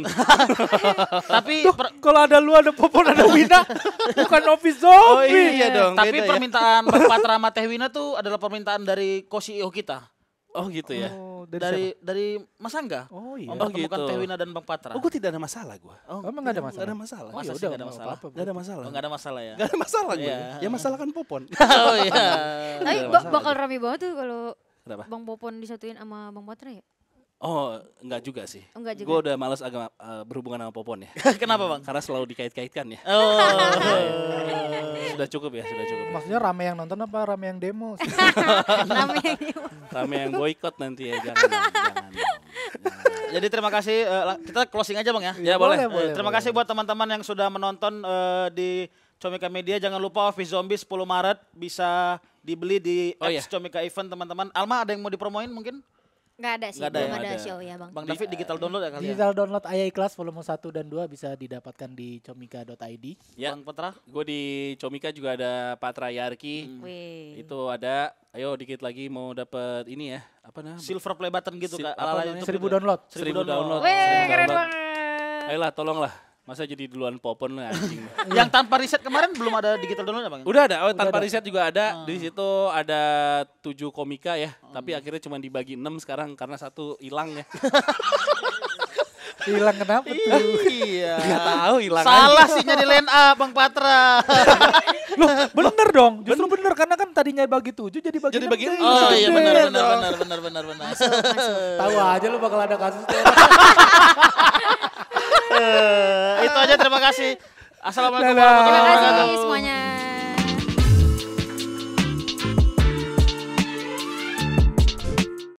tapi Tuh, kalau ada lu ada Popon ada Wina, bukan Office Zombie. Oh iya dong, tapi beda ya. permintaan Bang Patra sama Teh Wina tuh adalah permintaan dari co-CEO kita. Oh gitu ya. Oh, Dari Mas Angga. Oh iya. Mempertemukan gitu. Teh Wina dan Bang Patra. Oh, gua tidak ada masalah gua. Oh, emang gak ada masalah? Gak ada masalah. Oh, Masa ya sih udah, nggak ada nggak masalah? apa-apa. Gak ada masalah. Oh, nggak ada masalah ya. Gak ada masalah gue. Iya. Ya masalah kan Popon. Oh iya. Tapi bakal rame banget tuh kalau Kenapa? Bang Popon disatuin sama Bang Patra ya? Oh, enggak juga sih. Oh, enggak juga. Gue udah males agak berhubungan sama Popon ya. Kenapa Bang? Karena selalu dikait-kaitkan ya. Oh. Sudah cukup ya, sudah cukup. Maksudnya rame yang nonton apa rame yang demo? Namanya Rame yang boykot nanti ya, jangan. Jangan. Jadi terima kasih. Kita closing aja Bang ya. Ya boleh. Terima kasih buat teman-teman yang sudah menonton di Comika Media. Jangan lupa Office Zombie 10 Maret bisa dibeli di Oh, apps iya. Comika Event teman-teman. Alma ada yang mau dipromoin mungkin? nggak ada sih, Nggak ada belum ya? ada Ada. show ya Bang. Bang David digital download ya kali ya? Digital download Ayah Ikhlas volume 1 dan 2 bisa didapatkan di comika.id. Ya, Bang Patra? gue di Comika juga ada Patra Yarki. Wih. Itu ada, ayo dikit lagi mau dapet ini ya. Apa namanya? Silver play button gitu Sil- Kak. apa ala namanya? 1000 download. 1000 download. Wih, 1000 keren download. banget. Ayolah, tolonglah. Masa jadi duluan Popon lah anjing. Yang tanpa riset kemarin belum ada digital download ya Bang? Udah ada, tanpa ada. riset juga ada. Di situ ada 7 komika ya. Tapi akhirnya cuma dibagi 6 sekarang karena satu hilang ya. Hilang kenapa tuh? Iya. Gak tahu hilang. Salah sih nyari line up Bang Patra. Loh, bener dong. Justru bener karena kan tadinya bagi 7 jadi bagi Jadi 6. bagi Jadi Oh iya gede benar dong. benar. Tahu aja lu bakal ada kasus tuh. Itu aja terima kasih. Assalamualaikum Dadah. warahmatullahi Terima wabarakatuh. kasih semuanya.